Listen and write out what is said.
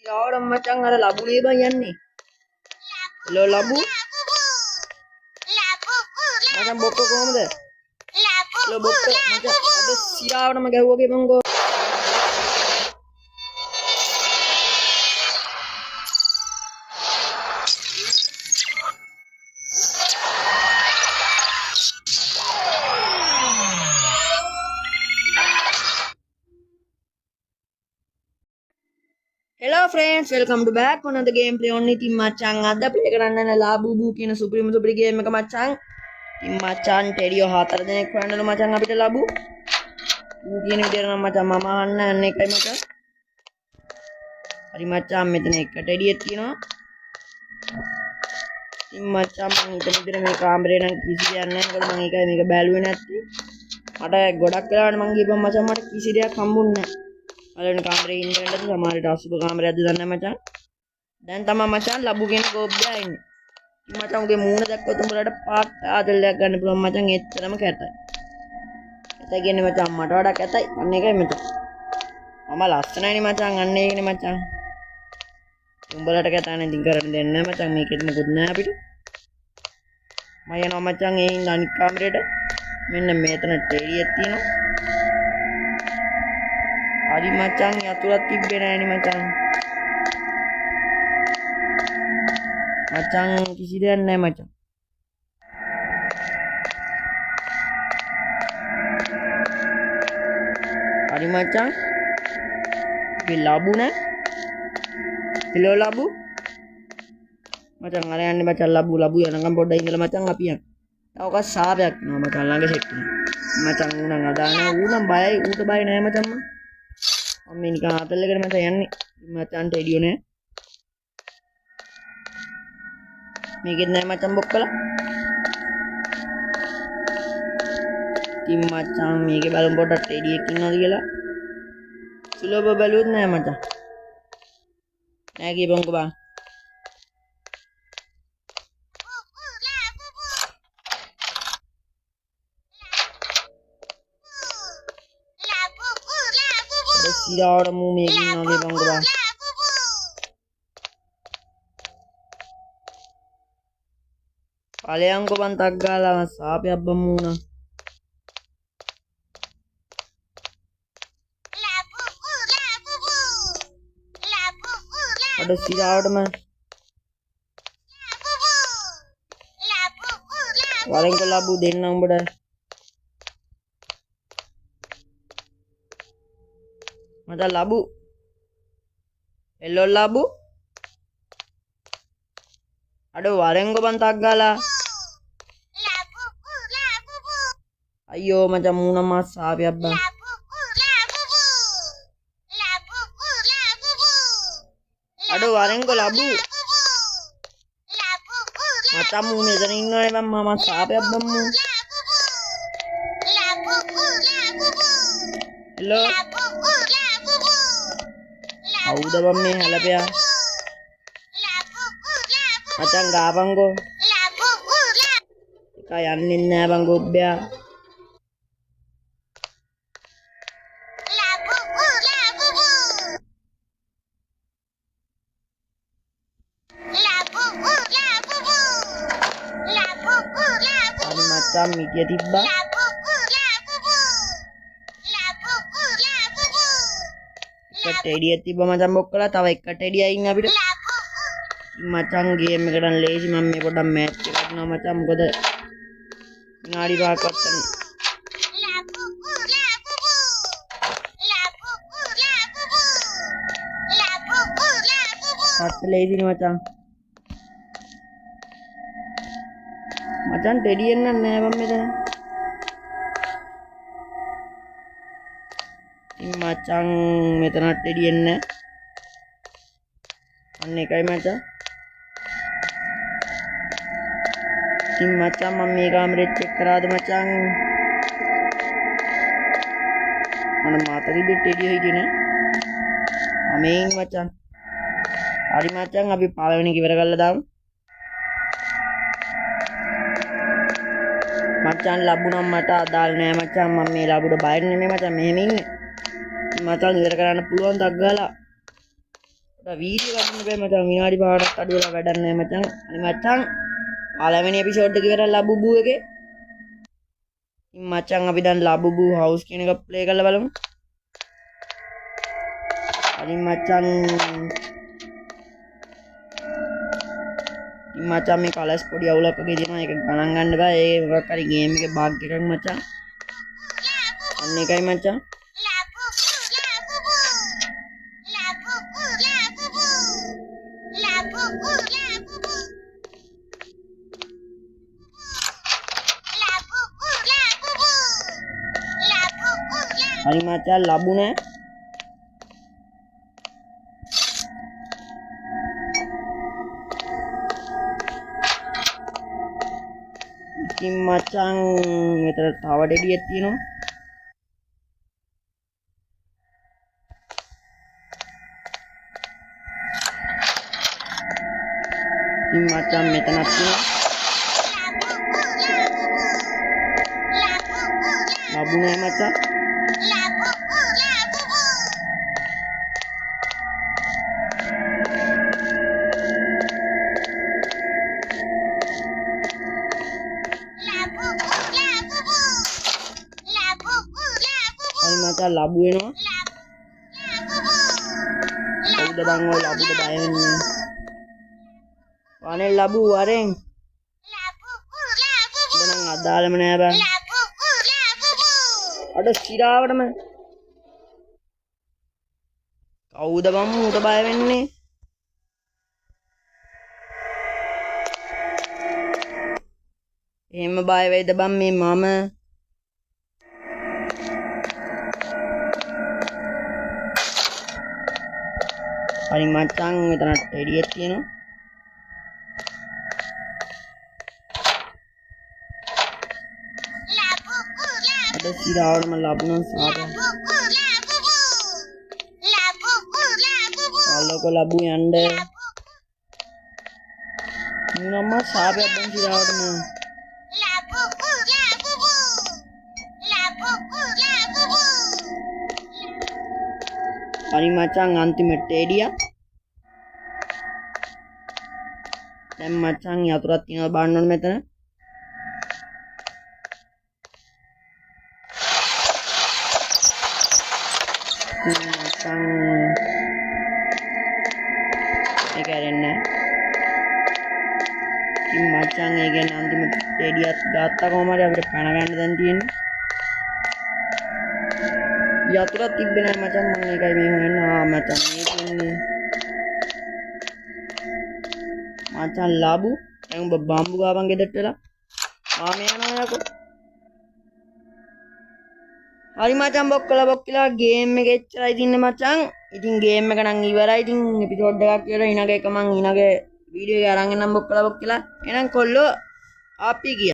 Siaran macam ada labu ni bang yang ni. Lo labu? Macam bokok kau mana? Lo bokok macam ada siaran macam gua ke bang ko. Hello friends, welcome to back on the gameplay only team macang ada play කරන්න ලාබු බූ කියන supreme game එක මචං. ඉතින් මචං ටෙඩියෝ 4 දෙනෙක් හොයන්නලු මචං අපිට ලාබු. ඌ කියන විදිහට නම් මචං මම අහන්න යන්නේ එකයි මචං. හරි මචං මෙතන එක ටෙඩියෙක් තියෙනවා. ඉතින් මචං මම හිතන විදිහට මේ කාමරේ නම් කිසි දෙයක් නැහැ. මොකද මම ඒකයි මේක බැලුවේ නැත්තේ. මට ගොඩක් වෙලාවට මං ගිහපම් මචං මට කිසි දෙයක් හම්බුන්නේ නැහැ. අලන කාමරේ ඉන්න වෙන්නද සමහරට අසුබ කාමරයක්ද දන්නේ නැහැ මචං. දැන් තමයි මචං ලැබු කියන ගොබ්බයා ඉන්නේ. ඉතින් මචං උගේ මූණ දැක්කොත් උඹලට පාක් ආදල්ලයක් ගන්න පුළුවන් මචං එච්චරම කැතයි. එතයි කියන්නේ මචං මට වඩා කැතයි. අන්න ඒකයි මචං. මම ලස්සනයිනේ මචං අන්න ඒකනේ මචං. උඹලට කැතයි නම් ඉතින් කරන්න දෙන්නේ නැහැ මචං මේකෙත් මොකුත් නැහැ අපිට. මම යනවා මචං ඒ ඉන්න අනිත් කාමරේට. මෙන්න මෙතන ටෙරියක් තියෙනවා. හරි මචං යතුරක් තිබ්බේ නෑනේ මචං. මචං කිසි දෙයක් නෑ මචං. හරි මචං. මේ ලැබු නෑ. පිළෝ ලැබු. මචං අර යන්නේ මචං ලැබු යනකම් පොඩ්ඩක් ඉඳලා මචං අපි යන්න. තව කස් සාපයක් නෝ මචං ළඟ සෙට් වෙනවා. මචං ඌනම් අදාන ඌනම් බයයි ඌට බය නෑ මචං මම. මේ නිකන් ආතල් එකට මචං යන්නේ. මචං ටෙඩියෝ නෑ. මේකෙත් නෑ මචං බොක්කලා. ඉතින් මචං මේකේ බලමු පොඩ්ඩක් ටෙඩියෙක් ඉන්නවද කියලා. සුලභ බැලුවොත් නෑ මචං. නෑ කියපන්කෝ බං. සිරාවට මූ මේක ඉන්නවද කියපන්කෝ බං. ඵලයන්කෝ බං තක් ගාලා සාපයක් බම් මූණ. අද සිරාවටම වරෙන්ක ලැබු දෙන්න උඹට. මට ලැබු එල්ලෝ ලැබු අඩ වරෙන්ක බං තක් ගාලා. අයියෝ මචං මූණ මාස් සාපයක් බං. අඩ වරෙන්ක ලැබු මචං මූ මෙතන ඉන්නවනේ බං මම සාපයක් බං මූ. එල්ලෝ අවුද බම් මේ හැලපයා මචං ගාපන්කෝ. එක යන්නේ නෑ බං ගොබ්බයා. අර මචං මිටිය තිබ්බා. එක ටෙඩියක් තිබ්බා මචං බොක්කලා. තව එක ටෙඩියක් ඉන්න අපිට. මචං ගේම් එකට නම් ලේසි. මම මේ පොඩ්ඩක් මැච් එකක් කරනවා මචං. මොකද විනාඩි 5ක් වත්තනේ. හත් ලේසිනේ මචං. මචං ටෙඩියක් නෑ බම් මෙතන. මචං මෙතන ටෙඩියක් නෑ. අන්න එකයි මචං. ඉතින් මචං මම මේ කාමරේ චෙක් කරාද මචං. මම මාතරිද ටෙඩියෝ හිටියේ නෑ. අමේන් මචං. හරි මචං අපි පළවෙනි එක ඉවර කරලා දාමු. මචං ලැබුණා මට අදාළ නෑ මචං. මම මේ ලැබුණ බය නෙමෙයි මචං මෙහෙම ඉන්නේ. මචං ඉවර කරන්න පුළුවන් දක් ගාලා. වීඩියෝ ගන්න බෑ මචං විනාඩි 5කට අඩු වෙලා වැඩක් නැහැ මචං. අනේ මචං පළවෙනි එපිසෝඩ් එක ඉවරලා ලබුබු එකේ. ඉතින් මචං අපි දැන් ලබුබු හවුස් කියන එක ප්ලේ කරලා බලමු. අනිත් මචං මේ කලස් පොඩි අවුලක් වගේ තියෙනවා. ඒක ගණන් ගන්න බෑ. ඒ මොකක් හරි ගේම් එකේ බග් එකක් මචං. අන්න එකයි මචං. හරි මචං ලැබුණේ. ඉතින් මචං මෙතන තව ඩෙඩියක් තියෙනවා. ඉතින් මචං මෙතනක් තියෙනවා. ලැබුණේ මචං. මචං ලබු වෙනවා. කවුද බං ඔය ලබුට බය වෙන්නේ? වනේ ලබු වරෙන්. උඹ නම් අදාළම නෑ බං. අඩ සිරාවටම. කවුද බං ඌට බය වෙන්නේ? එහෙම බය වෙයිද බං මේ මම? හරි මචං මෙතන ටෙඩියක් තියෙනවා. අද සිරාවටම ලැබුණා සාපේ. අල්ලක ලැබු යන්න. මුනම්ම සාපේ දැන් සිරාවටම. හරි මචං අන්තිම ටෙඩියා. දැන් මචං යතුරක් තියෙනවා බලන්න ඕනේ මෙතන. මචං ඒක ඇරෙන්නේ. ඉතින් මචං ඒ කියන්නේ අන්තිම ටෙඩියත් ගත්තා කොහම හරි අපිට පැන ගන්න දැන් තියෙන්නේ. යතුරක් තිබ්බේ නැහැ මචං මම ඒකයි මේ හොයන්න. මචං මේ තියෙන්නේ. මචං ලාබු දැන් උඹ බම්බු ගාවන් ගෙදරට වෙලා ආ මේ යනවා යකෝ. හරි මචං බොක්කලා ගේම් එක එච්චරයි තින්නේ මචං. ඉතින් ගේම් එක නම් ඉවරයි. ඉතින් එපිසෝඩ් එකක් කියලා ඊනගේ එක මං ඊනගේ වීඩියෝ එක අරන් එන්නම් බොක්කලා. එහෙනම් කොල්ලෝ අපි ගියා.